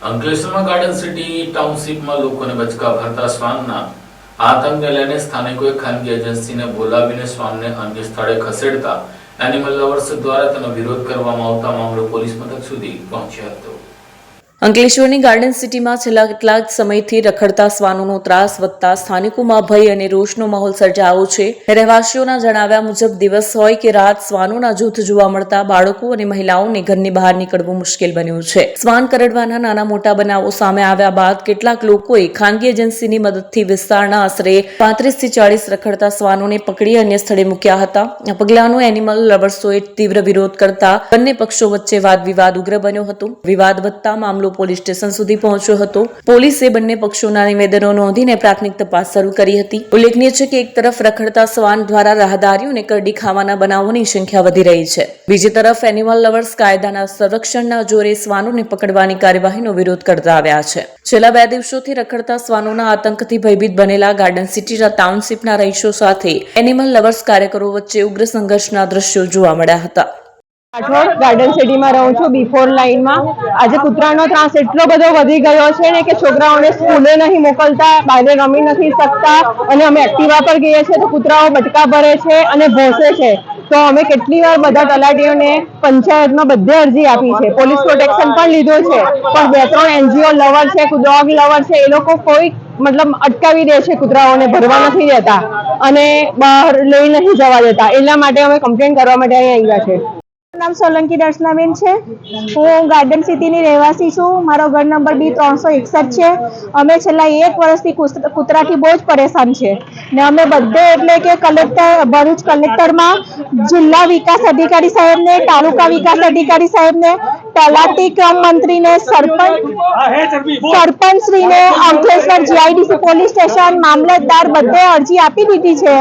અંકલેશ્વરમાં garden city ટાઉનશીપમાં લોકોને બચકા ભરતા શ્વાનના આતંકને લઈને સ્થાનિકોએ ખાનગી એજન્સીને બોલાવીને શ્વાનને અન્ય સ્થળે ખસેડતા એનિમલ લવર્સ દ્વારા તેનો વિરોધ કરવામાં આવતા મામલો પોલીસ મથક સુધી પહોંચ્યો હતો। અંકલેશ્વરની ગાર્ડન સિટીમાં છેલ્લા કેટલાક સમયથી રખડતા શ્વાનોનો ત્રાસ વધતા સ્થાનિકોમાં ભય અને રોષનો માહોલ સર્જાયો છે। રહેવાસીઓના જણાવ્યા મુજબ દિવસ હોય કે રાત શ્વાનોના જૂથ જોવા મળતા બાળકો અને મહિલાઓને ઘરની બહાર નીકળવું મુશ્કેલ બન્યું છે। શ્વાન કરડવાના નાના મોટા બનાવો સામે આવ્યા બાદ કેટલાક લોકોએ ખાનગી એજન્સીની મદદથી વિસ્તારના આશરે 35 થી 40 રખડતા શ્વાનોને પકડી અન્ય સ્થળે મૂક્યા હતા। આ પગલાંનો એનિમલ લવર્સોએ તીવ્ર વિરોધ કરતા બંને પક્ષો વચ્ચે વાદ વિવાદ ઉગ્ર બન્યો હતો। વિવાદ વધતા મામલો પોલીસ સ્ટેશન સુધી પહોંચ્યો હતો। પોલીસે બંને પક્ષોના નિવેદનો નોંધીને પ્રાથમિક તપાસ શરૂ કરી હતી। ઉલ્લેખનીય છે કે એક તરફ રખડતા શ્વાન દ્વારા રાહદારીઓને કરડી ખાવાના બનાવોની સંખ્યા વધી રહી છે, બીજી તરફ એનિમલ લવર્સ કાયદાના સંરક્ષણના જોરે શ્વાનોને પકડવાની કાર્યવાહીનો વિરોધ કરતા આવ્યા છે। છેલ્લા 2 દિવસોથી રખડતા શ્વાનોના આતંકથી ભયભીત બનેલા ગાર્ડન સિટી ટાઉનશીપના રહીશો સાથે એનિમલ લવર્સ કાર્યકરો વચ્ચે ઉગ્ર સંઘર્ષના દ્રશ્યો જોવા મળ્યા હતા। राठौड़ गार्डन सिटी में रहूं छूं बी4 लाइन में। आज कूतरानो त्रास एटलो बधो वधी गयो छे ने के छोकराओने स्कूले नहीं मोकलता, बाहर रमी नहीं सकता अने अमे एक्टिवा पर गए छे तो कूतराओ बटका भरे छे अने भोसे छे। तो अमे केटली वार बधा तलाटीओने पंचायतमां बधे अरजी आपी छे, पोलीस प्रोटेक्शन पण लीधो छे, पण 2-3 एनजीओ लवर छे, डॉग लवर छे, ए लोको कोई मतलब अटकावी दे छे, कूतराओने भरवा नहीं देता अने बहार लई नहीं जवा देता। एटला माटे अमे कम्प्लेन करवा माटे आव्या छे। नाम सोलंकी दर्शनाबेन है। हूँ गार्डन सिटी ની રહેવાસી છું। મારો ઘર નંબર બી 361 છે। અમે છેલ્લા 1 વર્ષથી કૂતરાથી બહુ જ પરેશાન છે ને અમે બધે એટલે કે કલેક્ટર ભરૂચ કલેક્ટરમાં જિલ્લા વિકાસ અધિકારી સાહેબને, તાલુકા વિકાસ અધિકારી સાહેબને, તલાટી ક્રમ મંત્રીને, સરપંચ શ્રીને, અંકલેશ્વર જીઆઈડીસી પોલીસ સ્ટેશન, મામલતદાર બધે અરજી આપી દીધી છે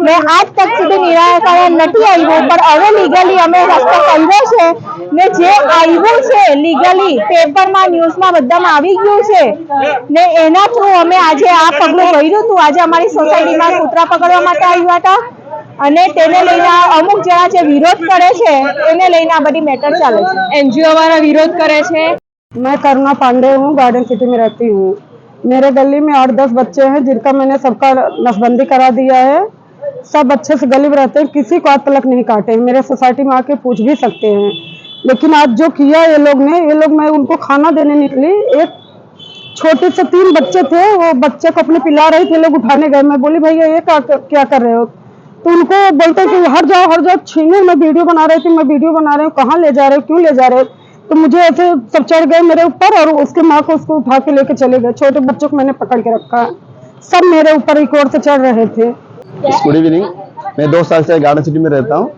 ને આજ તક સુધી નિરાકરણ નથી આવ્યું। પણ હવે લીગલી અમે રસ્તો કર્યો છે ને જે આવ્યું છે લીગલી પેપરમાં ન્યૂઝમાં બધામાં આવી ગયું છે ને એના થ્રુ અમે આજે આ પગલું ભર્યું હતું। આજે અમારી સોસાયટીમાં કૂતરા પકડવા માટે આવ્યા હતા અને તેને લઈને અમુક જણા જે વિરોધ કરે છે એને લઈને આ બધી મેટર ચાલે છે। एनजीओ वाला विरोध करे छे। मैं करुणा पांडे हूँ, गार्डन सिटी में रहती हूँ। मेरे गली में 8-10 बच्चे हैं जिनका मैंने सबका नसबंदी करा दिया है। सब अच्छे से गली में रहते हैं, किसी को आज तक नहीं काटे। मेरे सोसाइटी में आके पूछ भी सकते हैं। लेकिन आज जो किया ये लोग मैं उनको खाना देने निकली, एक छोटे से 3 बच्चे थे, वो बच्चे को अपने पिला रहे थे, लोग उठाने गए। मैं बोली भैया ये क्या कर रहे हो? तो उनको बोलते कि हर जाओ छीनो। मैं वीडियो बना रही थी, मैं वीडियो बना रही हूँ, कहाँ ले जा रहे हो, क्यों ले जा रहे हो? तो मुझे ऐसे सब चढ़ गए मेरे ऊपर और उसके माँ को उसको उठा के लेके चले गए। छोटे बच्चों को मैंने पकड़ के रखा है, सब मेरे ऊपर एक ओर से चढ़ रहे थे। Good evening. मैं 2 साल से गार्डन सिटी में रहता हूँ।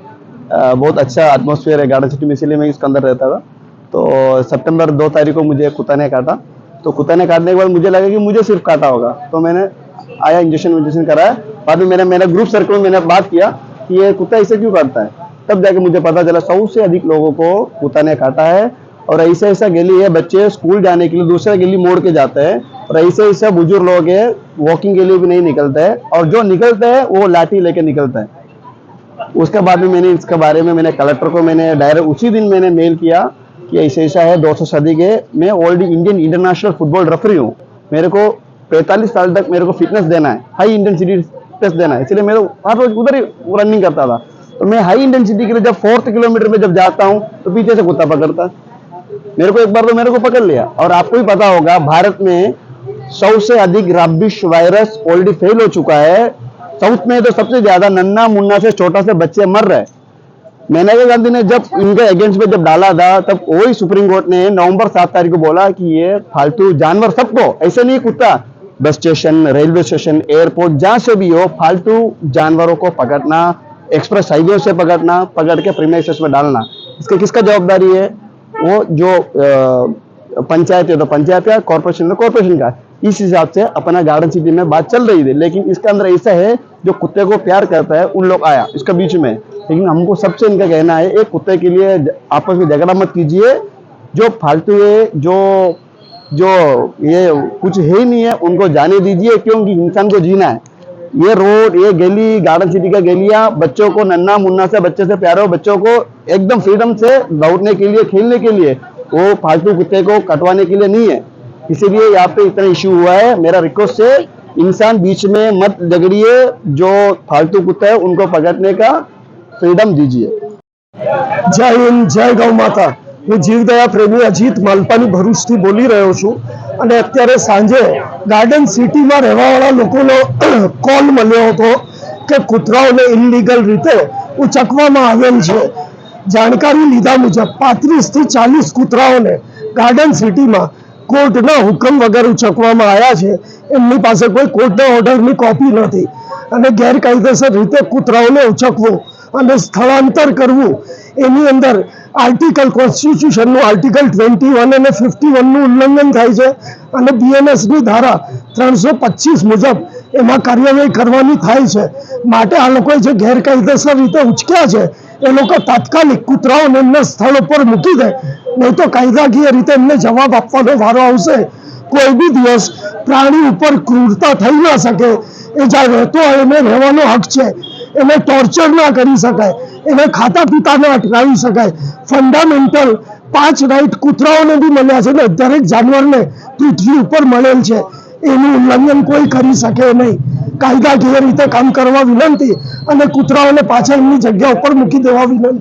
बहुत अच्छा एटमॉस्फेयर है गार्डन सिटी में, इसलिए मैं इसके अंदर रहता था। तो सितंबर 2 तारीख को मुझे कुत्ता ने काटा। तो कुत्ता ने काटने के बाद मुझे लगा कि मुझे सिर्फ काटा होगा, तो मैंने आया इंजेक्शन कराया। बाद में मैंने ग्रुप सर्कल में मैंने बात किया कि ये कुत्ता इसे क्यों काटता है। तब जाके मुझे पता चला 100 से अधिक लोगों को कुत्ता ने काटा है। और ऐसा गली है, बच्चे स्कूल जाने के लिए दूसरा गली मोड़ के जाते हैं और ऐसे बुजुर्ग लोग है वॉकिंग के लिए भी नहीं निकलते हैं, और जो निकलते हैं वो लाठी लेके निकलते हैं। उसके बाद में मैंने इसके बारे में मैंने कलेक्टर को मैंने डायरेक्ट उसी दिन मैंने मेल किया कि ऐसा है 200 सदी के। मैं already Indian international football referee हूँ। मेरे को 45 साल तक मेरे को फिटनेस देना है, हाई इंटेंसिटी टेस्ट देना है, इसलिए मैं हर रोज उधर ही रनिंग करता था। तो मैं हाई इंटेंसिटी के लिए जब 4th किलोमीटर में जब जाता हूँ तो पीछे से कुत्ता पकड़ता है। मेरे को एक बार तो मेरे को पकड़ लिया। और आपको भी पता होगा भारत में 100 से अधिक रैबिस वायरस ऑलरेडी फेल हो चुका है। साउथ में तो सबसे ज्यादा नन्ना मुन्ना से छोटा से बच्चे मर रहे। मेनका गांधी ने जब इनके अगेंस्ट में जब डाला था तब वही सुप्रीम कोर्ट ने नवंबर 7 तारीख को बोला कि ये फालतू जानवर सबको, ऐसे नहीं कुत्ता, bus station, railway station, airport, जहां से भी हो फालतू जानवरों को पकड़ना, एक्सप्रेस हाईवे से पकड़ के प्रीमाइसेस में डालना, इसके किसका जवाबदारी है? वो जो पंचायत है तो पंचायत का, कॉर्पोरेशन तो कॉर्पोरेशन का। इस हिसाब से अपना गार्डन सिटी में बात चल रही थी। लेकिन इसके अंदर ऐसा है जो कुत्ते को प्यार करता है उन लोग आया इसके बीच में। लेकिन हमको सबसे इनका कहना है एक कुत्ते के लिए आपस में झगड़ा मत कीजिए। जो फालतू है, जो ये कुछ है ही नहीं है, उनको जाने दीजिए, क्योंकि इंसान को जीना है। ये रोड, ये गली, गार्डन सिटी का गलियां बच्चों को, नन्ना मुन्ना से बच्चे से प्यारे बच्चों को एकदम फ्रीडम से दौड़ने के लिए, खेलने के लिए वो फालतू कुत्ते को कटवाने के लिए नहीं है, इसीलिए यहाँ पे इतना इश्यू हुआ है। मेरा रिक्वेस्ट है, इंसान बीच में मत झगड़िए, जो फालतू कुत्ता है उनको पकड़ने का फ्रीडम दीजिए। जय हिंद, जय गौ माता। હું જીવદયા પ્રેમી અજીત માલપાની ભરૂચથી બોલી રહ્યો છું અને અત્યારે સાંજે ગાર્ડન સિટીમાં રહેવાવાળા લોકોનો કોલ મળ્યો હતો કે કૂતરાઓને ઇનલીગલ રીતે ઉચકવામાં આવેલ છે। જાણકારી લીધા મુજબ 35 થી 40 કૂતરાઓને ગાર્ડન સિટીમાં કોર્ટના હુકમ વગર ઉચકવામાં આવ્યા છે। એમની પાસે કોઈ કોર્ટના ઓર્ડરની કોપી નથી અને ગેરકાયદેસર રીતે કૂતરાઓને ઉચકવું અને સ્થળાંતર કરવું એની અંદર આર્ટિકલ કોન્સ્ટિટ્યુશનનું આર્ટિકલ 21 અને 51નું ઉલ્લંઘન થાય છે અને બીએનએસની ધારા 325 મુજબ એમાં કાર્યવાહી કરવાની થાય છે। માટે આ લોકોએ જે ગેરકાયદેસર રીતે ઉચક્યા છે એ લોકો તાત્કાલિક કૂતરાઓને એમના સ્થળ ઉપર મૂકી દે, નહીં તો કાયદાકીય રીતે એમને જવાબ આપવાનો વારો આવશે। કોઈ બી દિવસ પ્રાણી ઉપર ક્રૂરતા થઈ ના શકે, એ જ્યાં રહેતો હોય એને રહેવાનો હક છે, એને ટોર્ચર ના કરી શકાય, એને ખાતા પીતા ના અટકાવી શકાય। ફંડામેન્ટલ 5 રાઇટ કૂતરાઓને બી મળ્યા છે ને દરેક જાનવરને પૃથ્વી ઉપર મળેલ છે, એનું ઉલ્લંઘન કોઈ કરી શકે નહીં। કાયદાકીય રીતે કામ કરવા વિનંતી અને કૂતરાઓને પાછા એમની જગ્યા ઉપર મૂકી દેવા વિનંતી।